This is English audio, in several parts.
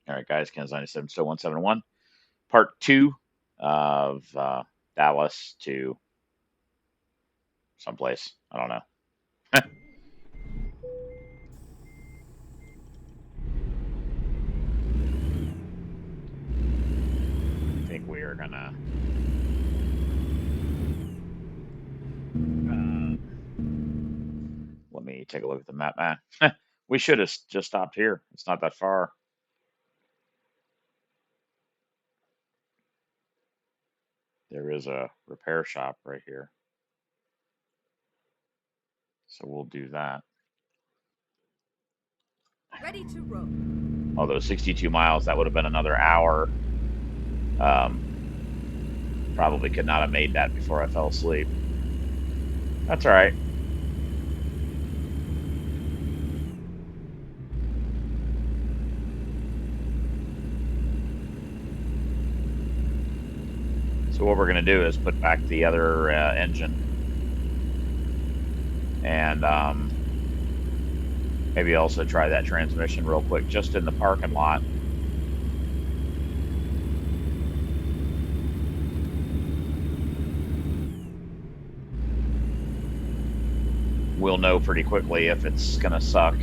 All right, guys, Kansas 97, still 171. Part two of Dallas to someplace. I don't know. I think we are gonna. Let me take a look at the map. We should have just stopped here. It's not that far. There is a repair shop right here, so we'll do that. Ready to roll. Although 62 miles, that would have been another hour. Probably could not have made that before I fell asleep. That's all right. So what we're going to do is put back the other engine and maybe also try that transmission real quick just in the parking lot. We'll know pretty quickly if it's going to suck.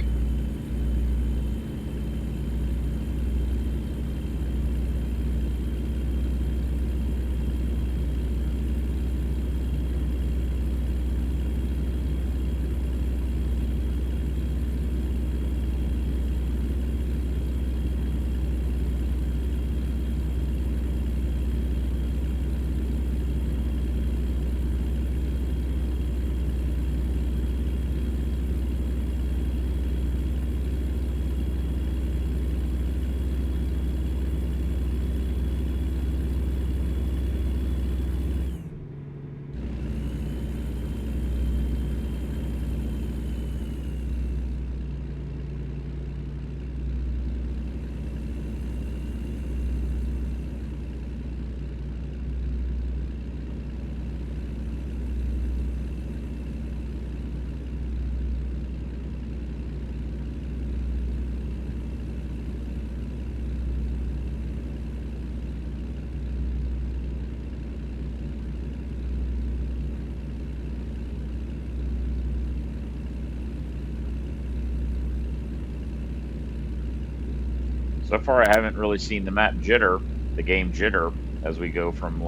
So far, I haven't really seen the map jitter, the game jitter, as we go from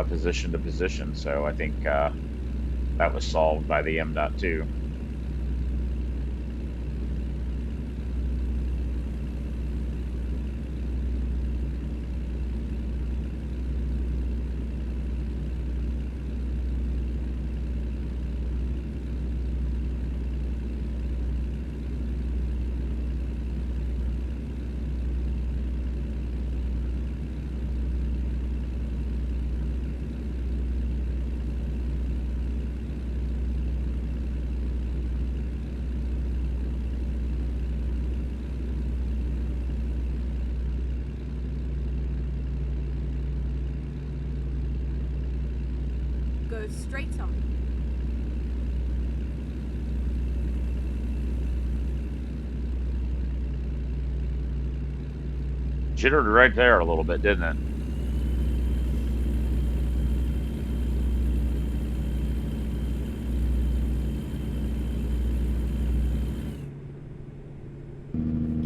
position to position. So I think that was solved by the M.2. Go straight on. Jittered right there a little bit, didn't it?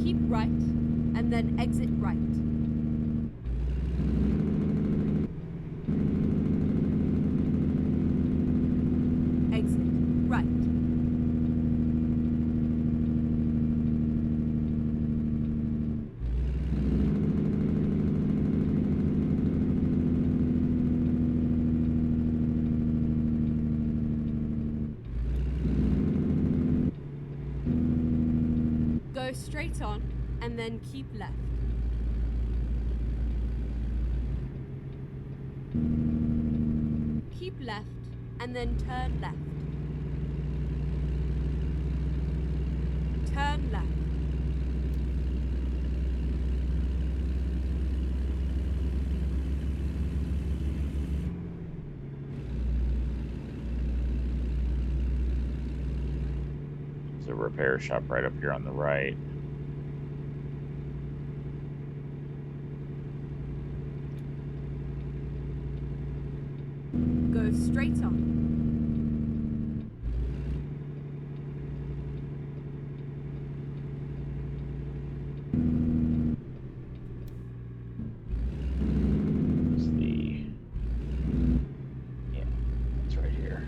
Keep right, and then exit right. Exit right. Go straight on, and then keep left. Keep left, and then turn left. Turn left. There's a repair shop right up here on the right. Go straight on. It's yeah, it's right here.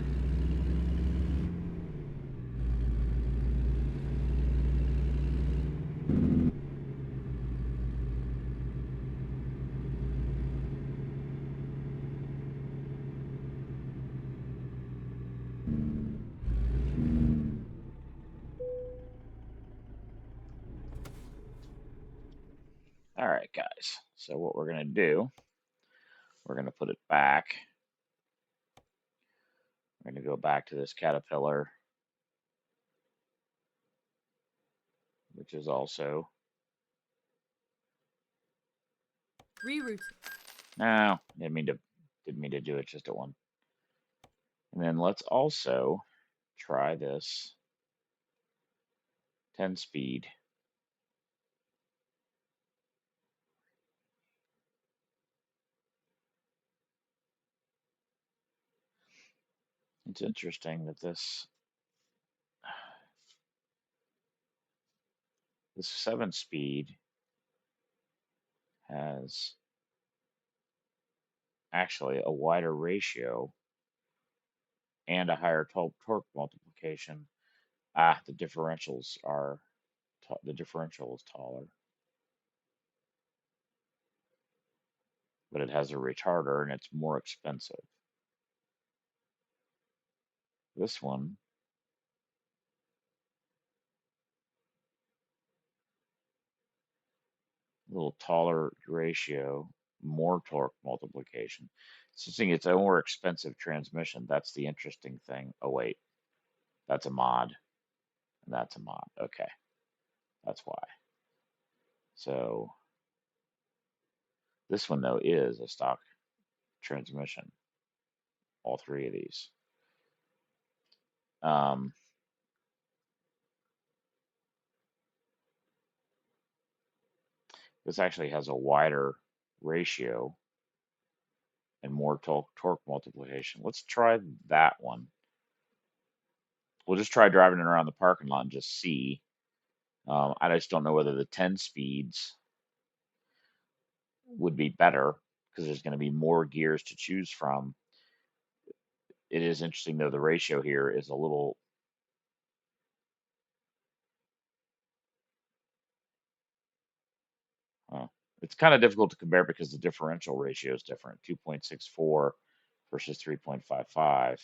All right, guys. So what we're going to do, we're going to put it back. We're going to go back to this caterpillar, which is also, Reroute. no, didn't mean to do it just at one. And then let's also try this 10 speed. It's interesting that this 7 speed has actually a wider ratio and a higher torque multiplication. The differentials are the differential is taller, but it has a retarder and it's more expensive. This one, a little taller ratio, more torque multiplication. It's a more expensive transmission. That's the interesting thing. Oh wait, that's a mod. And that's a mod. Okay, that's why. So this one though is a stock transmission. All three of these. Um, this actually has a wider ratio and more torque multiplication. Let's try that one. We'll just try driving it around the parking lot and just see. I just don't know whether the 10 speeds would be better because there's going to be more gears to choose from. It is interesting though, the ratio here is a little, it's kind of difficult to compare because the differential ratio is different, 2.64 versus 3.55.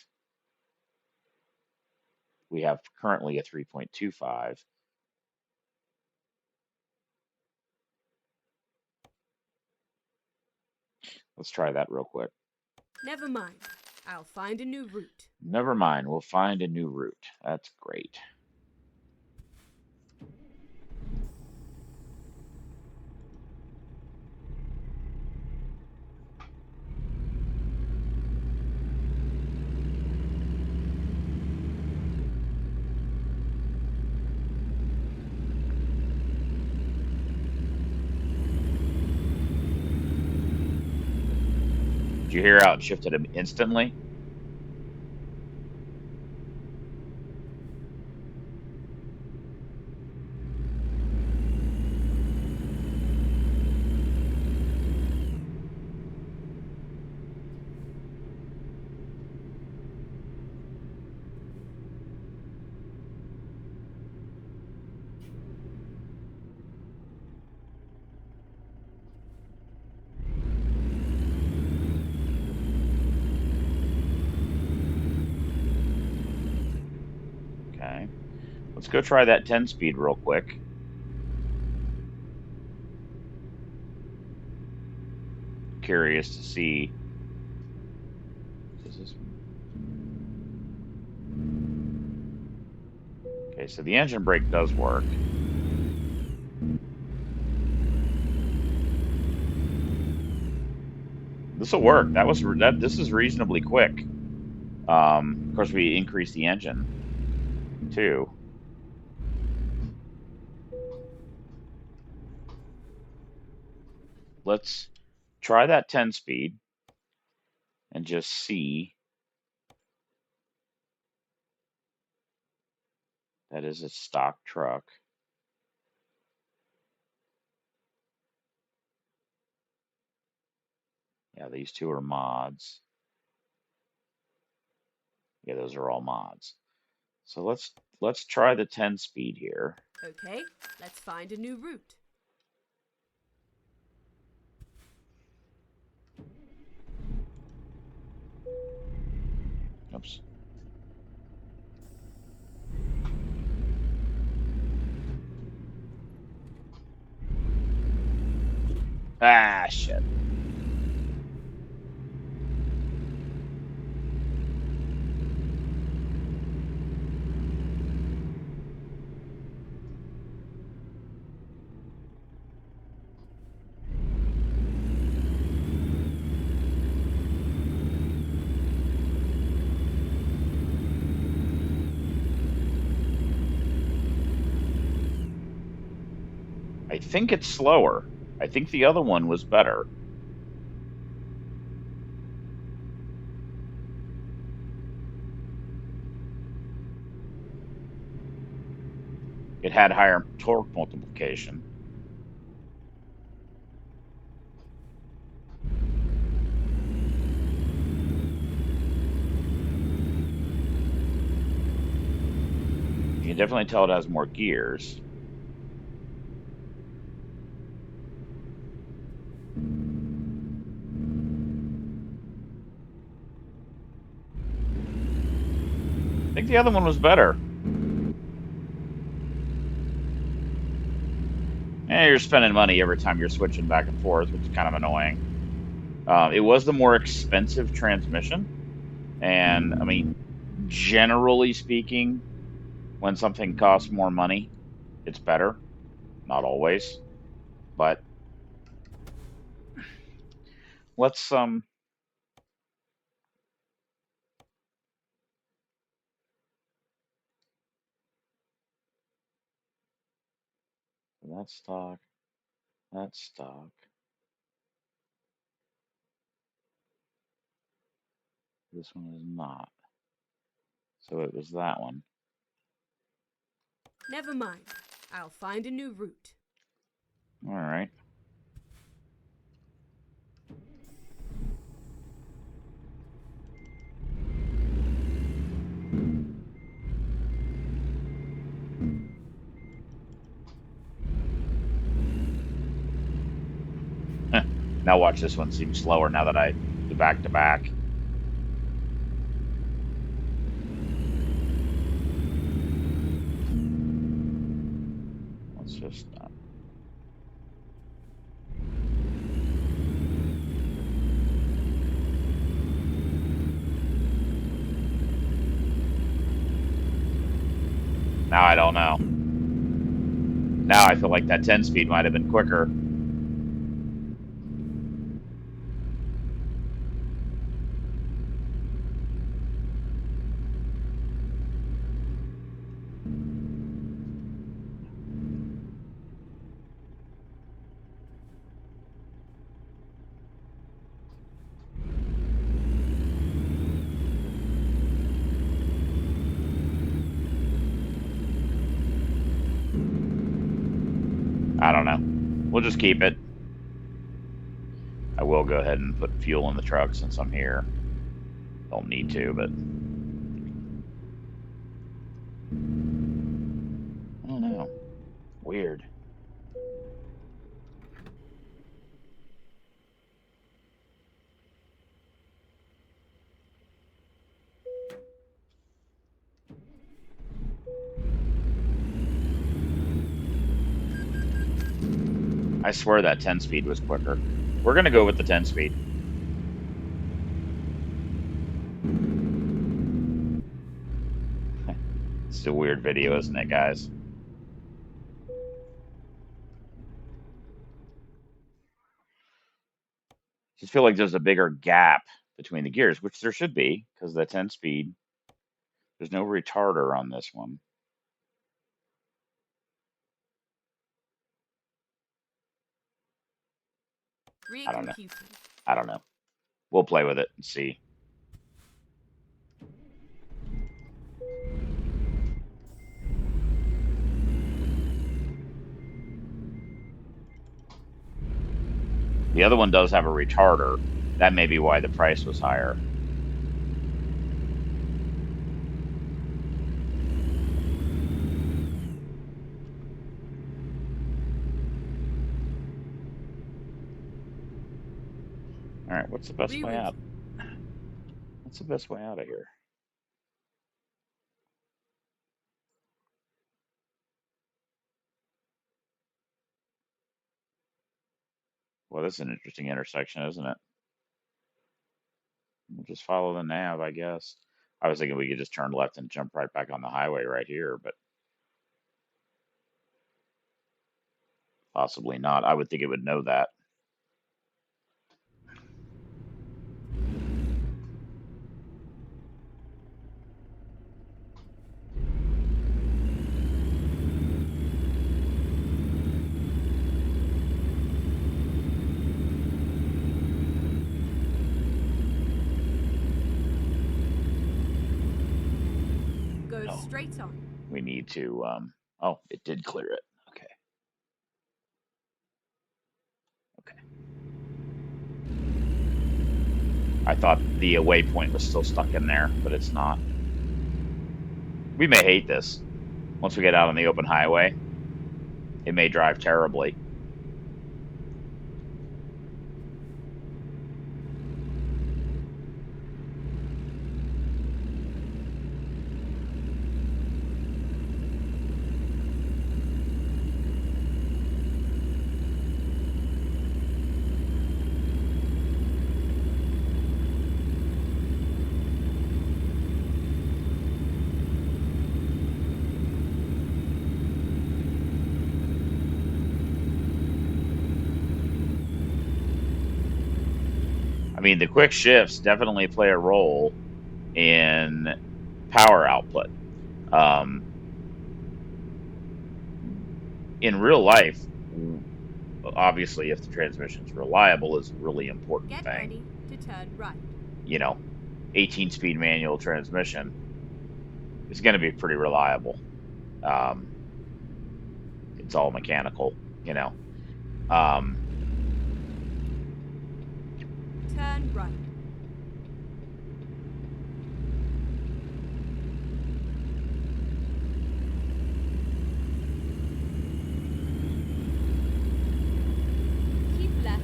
We have currently a 3.25. Let's try that real quick. Never mind. I'll find a new route. Never mind, we'll find a new route. That's great. Did you hear how it shifted him instantly? Okay. Let's go try that 10 speed real quick. Curious to see. Okay, so the engine brake does work. This will work. This is reasonably quick. Of course, we increased the engine too. Let's try that 10 speed. and just see. That is a stock truck. Yeah, these two are mods. Yeah, those are all mods. So let's try the 10 speed here. Okay, let's find a new route. Oops. Ah, shit. I think it's slower. I think the other one was better. It had higher torque multiplication. You can definitely tell it has more gears. I think the other one was better. You're spending money every time you're switching back and forth, which is kind of annoying. It was the more expensive transmission, and I mean, generally speaking, when something costs more money, it's better. Not always, but let's that's stock. That's stock. This one is not. So it was that one. Never mind. I'll find a new route. All right. Now watch this one seem slower now that I do back to back. Let's just now I don't know. Now I feel like that 10 speed might have been quicker. I don't know. We'll just keep it. I will go ahead and put fuel in the truck since I'm here. Don't need to, but I don't know. Weird. I swear that 10 speed was quicker. We're going to go with the 10 speed. It's a weird video, isn't it, guys? Just feel like there's a bigger gap between the gears, which there should be because the 10 speed, there's no retarder on this one. I don't know. Recomputing. I don't know. We'll play with it and see. The other one does have a retarder. That may be why the price was higher. All right, what's the best way out? Rerouting. What's the best way out of here? Well, this is an interesting intersection, isn't it? We'll just follow the nav, I guess. I was thinking we could just turn left and jump right back on the highway right here, but possibly not. I would think it would know that. Go No, straight on. we need to. Oh, it did clear it. Okay. Okay. I thought the waypoint was still stuck in there, but it's not. We may hate this once we get out on the open highway. It may drive terribly. I mean, the quick shifts definitely play a role in power output. Um, in real life, obviously, if the transmission's reliable, is a really important Get thing. ready to turn right. You know, 18-speed manual transmission is going to be pretty reliable. Um, it's all mechanical, you know. Um, Turn right. Keep left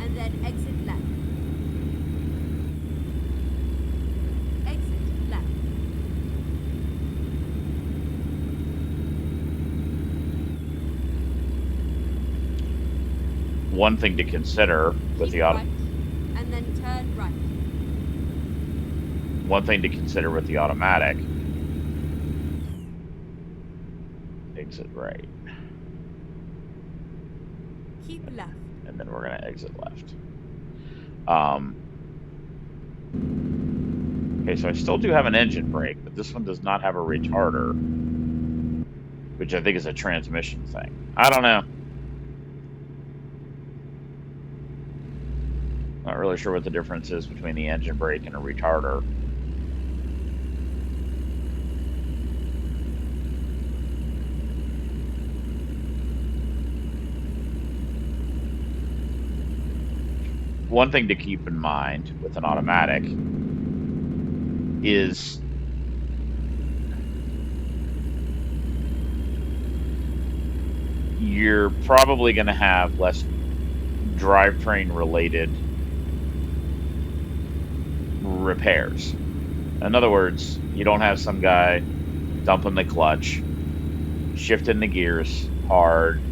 and then exit left. Exit left. one thing to consider with Keep the auto, right and then turn right. one thing to consider with the automatic, exit right, Keep left. and then we're going to exit left. Um, okay, so I still do have an engine brake, but this one does not have a retarder, which I think is a transmission thing. I don't know. Not really sure what the difference is between the engine brake and a retarder. One thing to keep in mind with an automatic is you're probably going to have less drivetrain related repairs. In other words, you don't have some guy dumping the clutch, shifting the gears hard,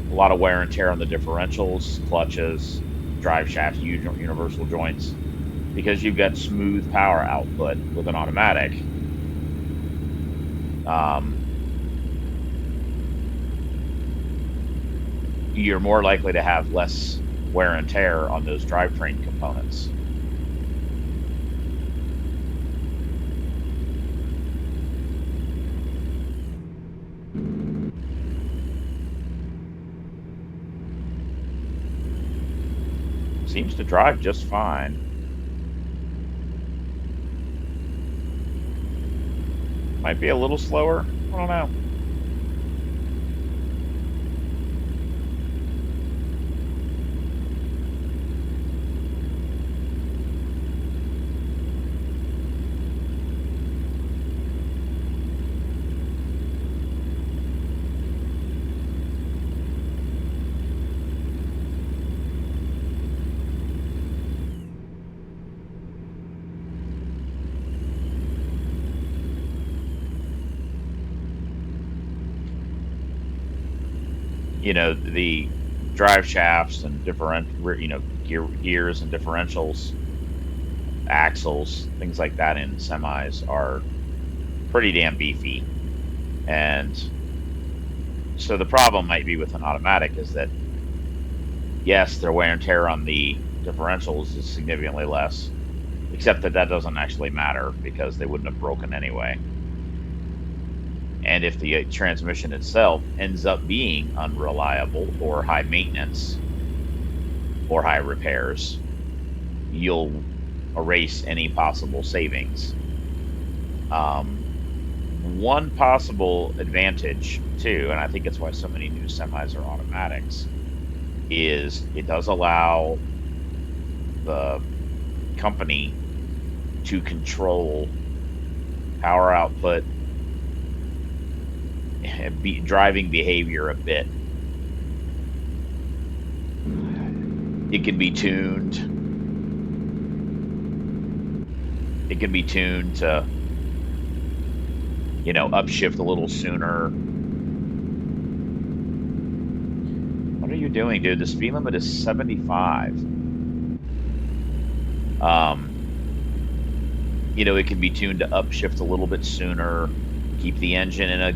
a lot of wear and tear on the differentials, clutches, drive shafts, universal joints, because you've got smooth power output with an automatic. You're more likely to have less wear and tear on those drivetrain components. Seems to drive just fine. Might be a little slower. I don't know. The drive shafts and gears and differentials, axles, things like that in semis are pretty damn beefy. And so the problem might be with an automatic is that, yes, their wear and tear on the differentials is significantly less, except that that doesn't actually matter because they wouldn't have broken anyway. And if the transmission itself ends up being unreliable or high maintenance or high repairs, you'll erase any possible savings. Um, One possible advantage, too, and I think it's why so many new semis are automatics, is it does allow the company to control power output and driving behavior a bit. It can be tuned. It can be tuned to, upshift a little sooner. What are you doing, dude? The speed limit is 75. Um, it can be tuned to upshift a little bit sooner, keep the engine in a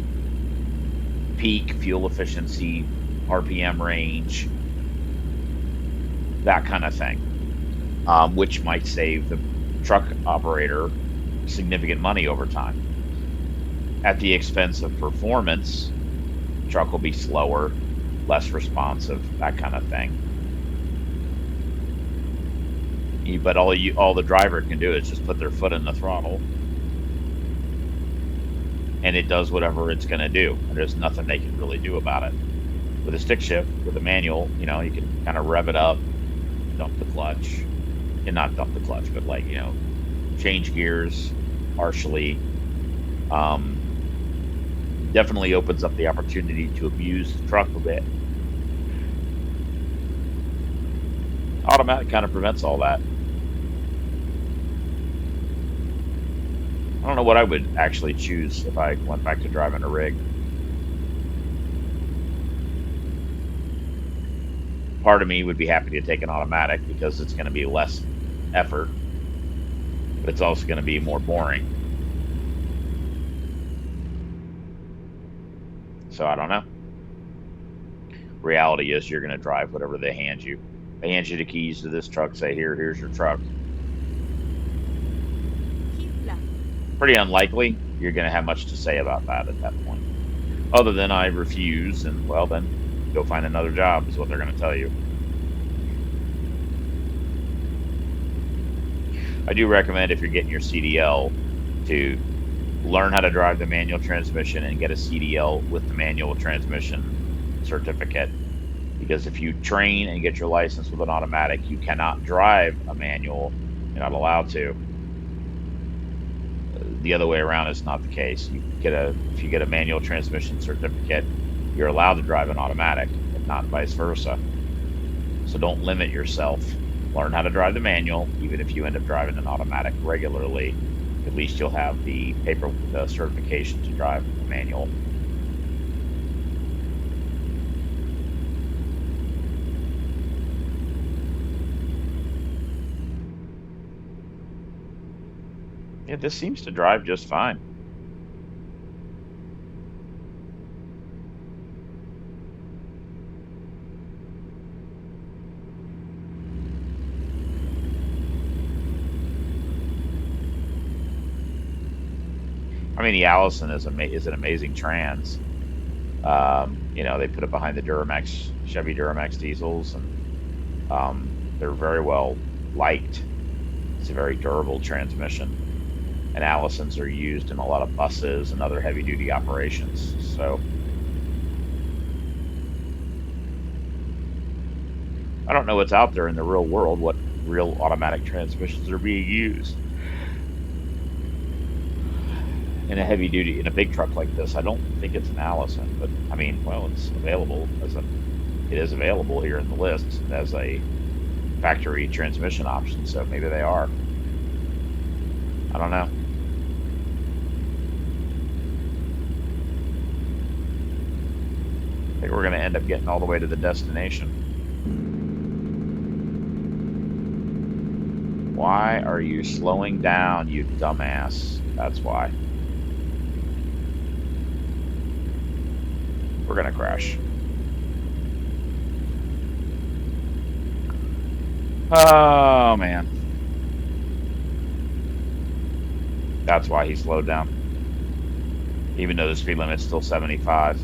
peak fuel efficiency RPM range, that kind of thing, which might save the truck operator significant money over time. At the expense of performance, the truck will be slower, less responsive, that kind of thing. But all the driver can do is just put their foot in the throttle, and it does whatever it's going to do. And there's nothing they can really do about it. With a stick shift, with a manual, you can kind of rev it up, dump the clutch, and not dump the clutch, but change gears partially. Definitely opens up the opportunity to abuse the truck a bit. Automatic kind of prevents all that. I don't know what I would actually choose if I went back to driving a rig. Part of me would be happy to take an automatic because it's going to be less effort, but it's also going to be more boring. So I don't know. Reality is you're going to drive whatever they hand you. They hand you the keys to this truck, say, here's your truck. Keep left. Pretty unlikely you're going to have much to say about that at that point. Other than I refuse, and well, then go find another job, is what they're going to tell you. I do recommend, if you're getting your CDL, to learn how to drive the manual transmission and get a CDL with the manual transmission certificate. Because if you train and get your license with an automatic, you cannot drive a manual. You're not allowed to. The other way around is not the case. If you get a manual transmission certificate, you're allowed to drive an automatic, and not vice versa. So don't limit yourself. Learn how to drive the manual, even if you end up driving an automatic regularly. At least you'll have the certification to drive a manual. Yeah, this seems to drive just fine. I mean, the Allison is an amazing trans. They put it behind the Chevy Duramax diesels, and they're very well liked. It's a very durable transmission, and Allisons are used in a lot of buses and other heavy duty operations. So I don't know what's out there in the real world, what real automatic transmissions are being used in a heavy duty, in a big truck like this. I don't think it's an Allison, but I mean, well, it's available as a, it is available here in the list as a factory transmission option. So maybe they are. I don't know. I think we're going to end up getting all the way to the destination. Why are you slowing down, you dumbass? That's why. We're going to crash. Oh, man. That's why he slowed down, even though the speed limit's still 75.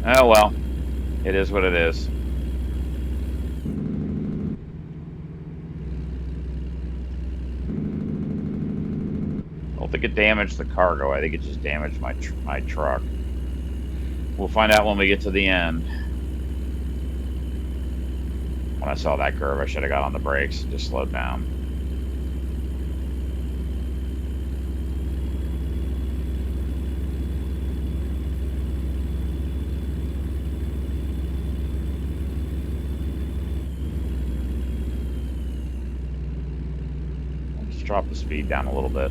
Oh, well, it is what it is. I don't think it damaged the cargo. I think it just damaged my truck. We'll find out when we get to the end. When I saw that curve, I should have got on the brakes and just slowed down. Let's drop the speed down a little bit.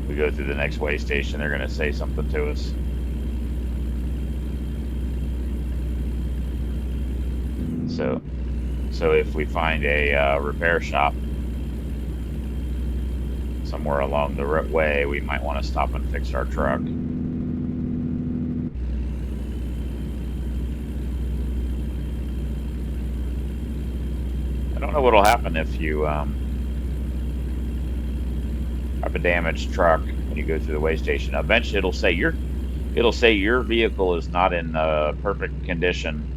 We go through the next way station, they're going to say something to us. So if we find a repair shop somewhere along the way, we might want to stop and fix our truck. I don't know what'll happen if you have a damaged truck when you go through the way station. Eventually, it'll say your vehicle is not in perfect condition.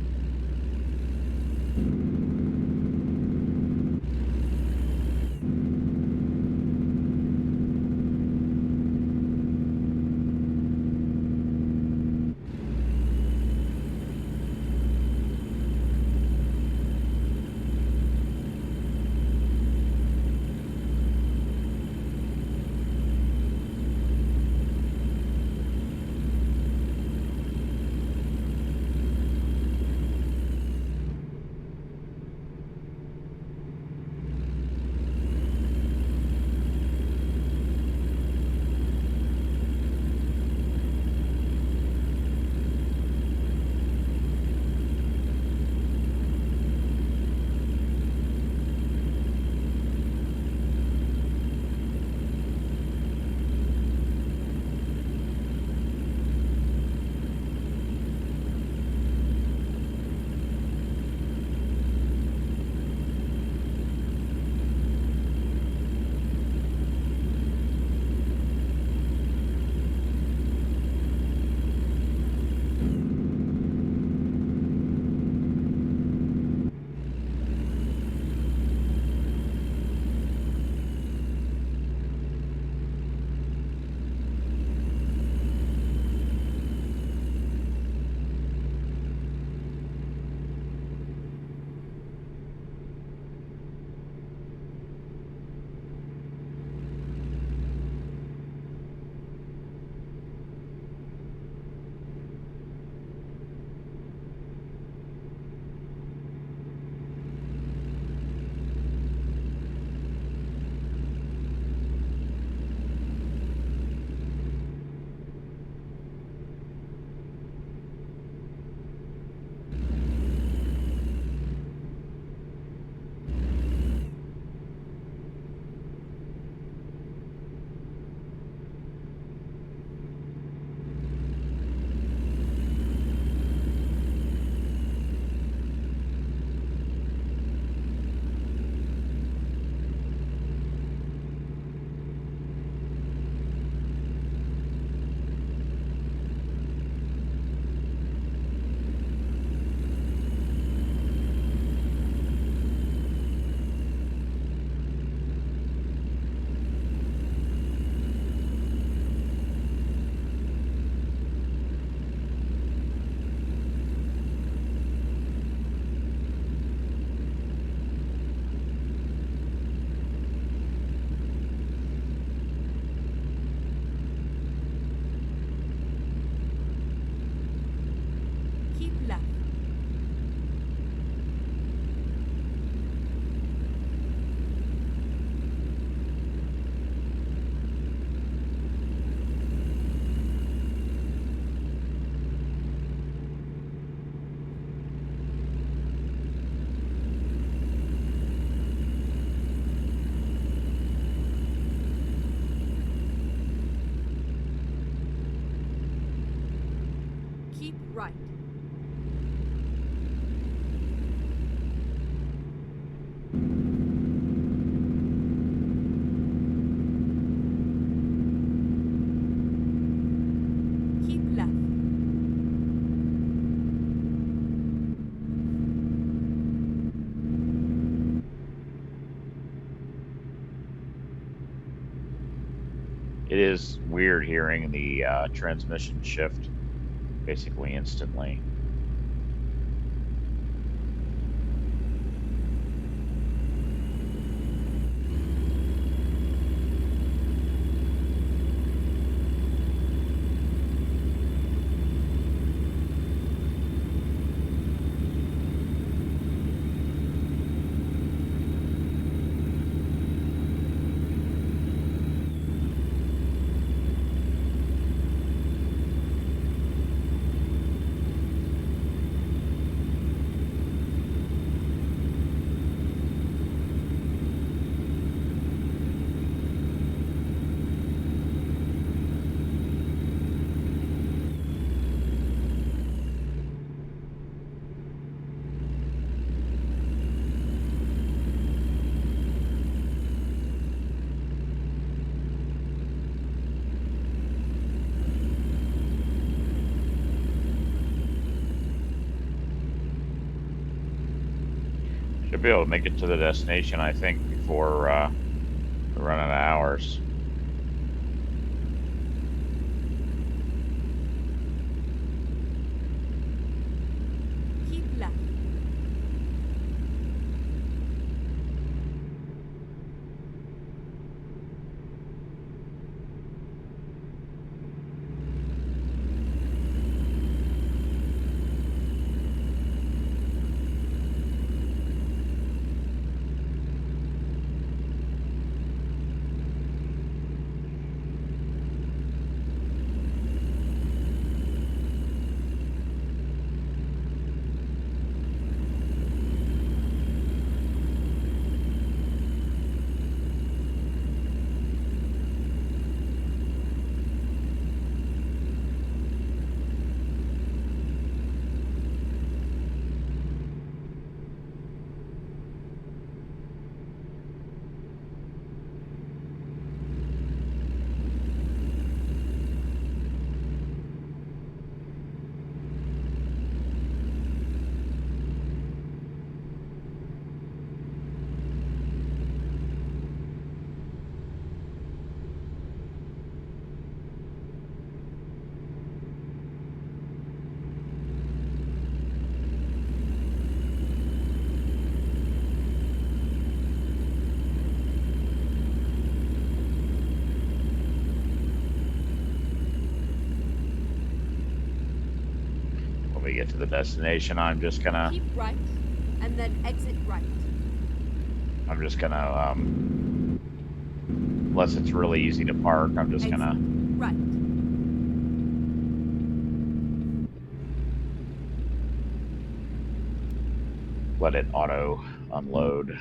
Keep right. Keep left. It is weird hearing the transmission shift basically instantly. Should be able to make it to the destination, I think, before we run out of hours. Keep left. When we get to the destination, Keep right, and then exit right. I'm just gonna, unless it's really easy to park, I'm just Exit gonna right. let it auto unload.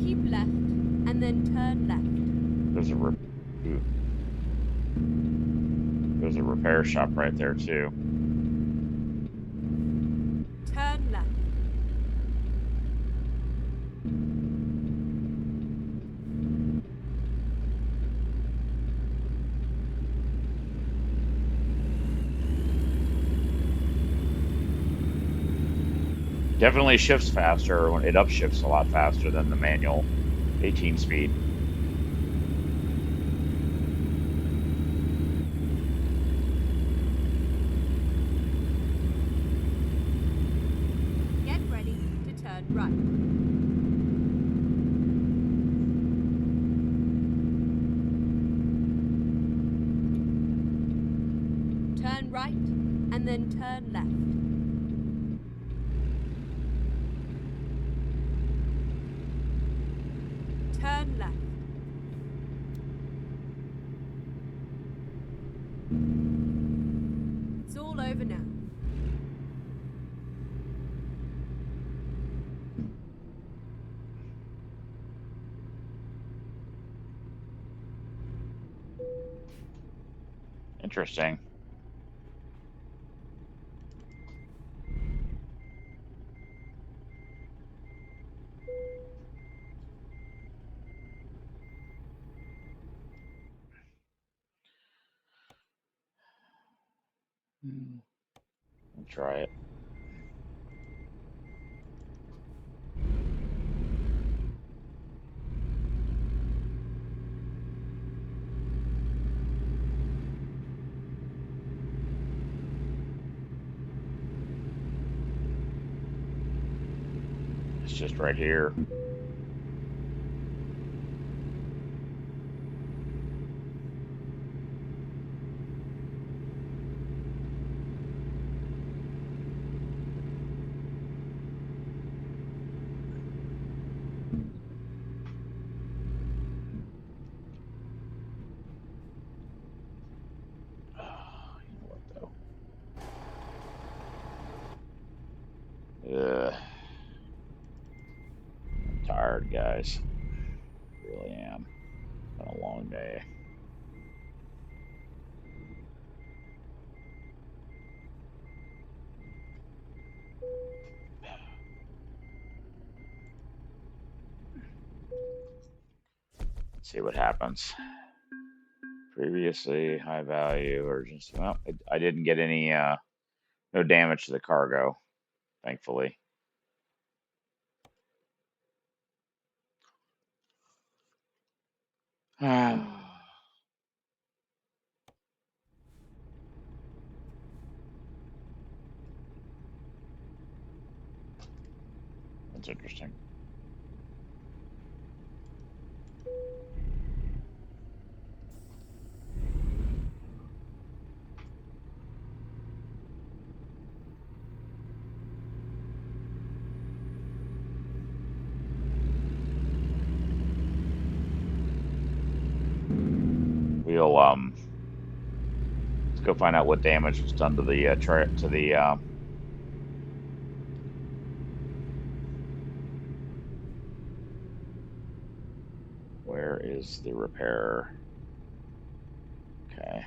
Keep left, and then turn left. There's a ooh, there's a repair shop right there too. Turn left. Definitely shifts faster when it upshifts a lot faster than the manual 18 speed. Get ready to turn right. right, and then turn left. Turn left. It's all over now. Interesting. I'll try it. It's just right here. You know what though? I'm tired, guys. Really am. Been a long day. Let's see what happens. Previously high value urgency. Well, I didn't get any no damage to the cargo, thankfully. That's interesting. We'll let's go find out what damage was done to the to the where is the repair? Okay.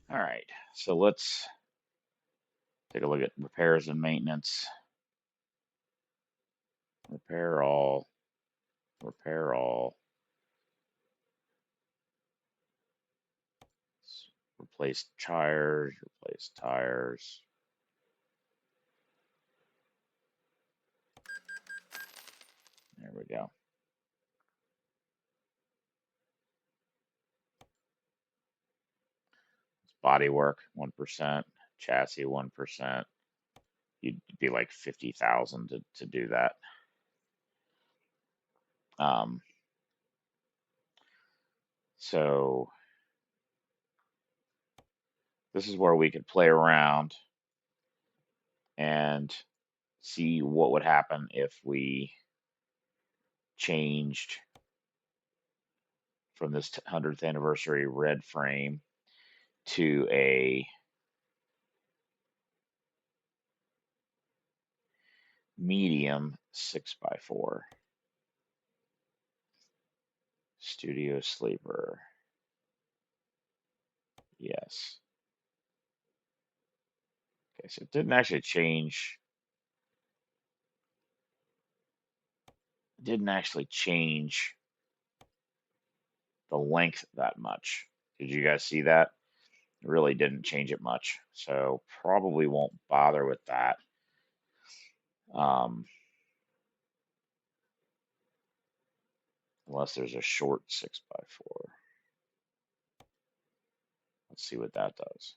All right. So let's take a look at repairs and maintenance. Repair all. Repair all. Replace tires. Replace tires. There we go. Bodywork 1%, chassis 1%. You'd be like 50,000 to do that. Um, so this is where we could play around and see what would happen if we changed from this 100th anniversary red frame to a medium 6x4 studio sleeper. Yes. Okay, so it didn't actually change. Didn't actually change the length that much. Did you guys see that? It really didn't change it much. So probably won't bother with that. Um, unless there's a short 6x4. Let's see what that does.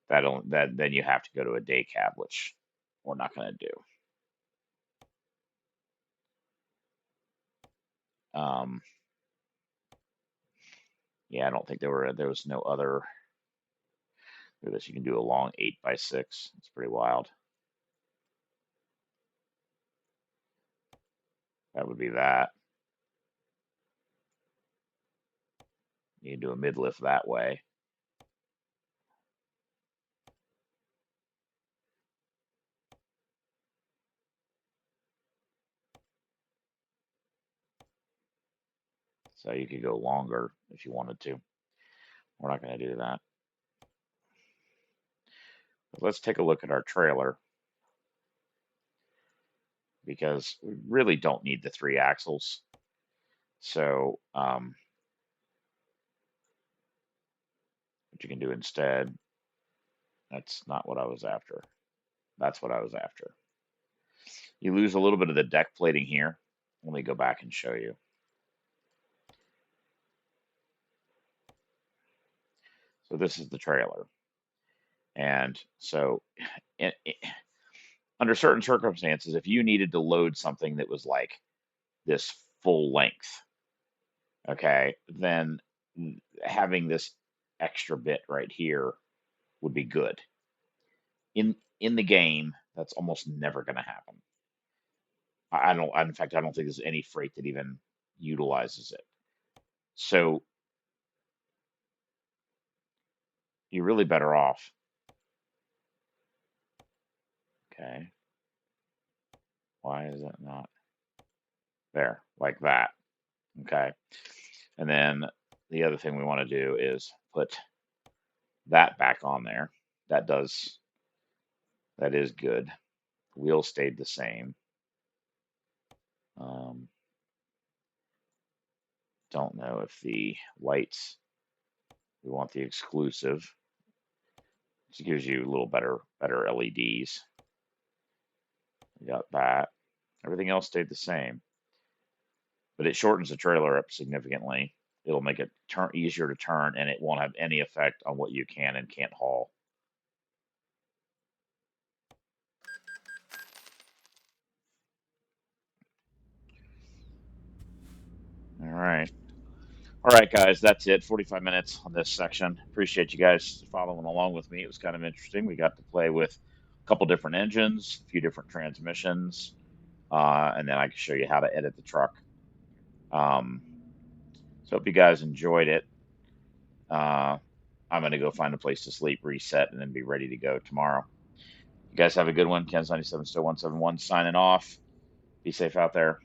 That then you have to go to a day cab, which we're not going to do. Yeah, I don't think there was no other. Look at this, you can do a long 8x6. It's pretty wild. That would be that. You can do a mid lift that way. So you could go longer if you wanted to. We're not going to do that. But let's take a look at our trailer because we really don't need the 3 axles. So what you can do instead, that's not what I was after. That's what I was after. You lose a little bit of the deck plating here. Let me go back and show you. So this is the trailer. And so under certain circumstances, if you needed to load something that was like this full length, okay, then having this extra bit right here would be good. In the game, that's almost never going to happen. I don't. In fact, I don't think there's any freight that even utilizes it. So you're really better off. Okay, why is it not there like that? Okay, and then the other thing we want to do is put that back on there. That is good. Wheel stayed the same. Um, don't know if the lights, we want the exclusive, which gives you a little better LEDs. We got that. Everything else stayed the same, but it shortens the trailer up significantly. It'll make it turn easier to turn, and it won't have any effect on what you can and can't haul. All right. All right, guys, that's it. 45 minutes on this section. Appreciate you guys following along with me. It was kind of interesting. We got to play with a couple different engines, a few different transmissions, and then I can show you how to edit the truck. Um, so hope you guys enjoyed it. Uh, I'm going to go find a place to sleep, reset, and then be ready to go tomorrow. You guys have a good one. Ken's 97 still 171 signing off. Be safe out there.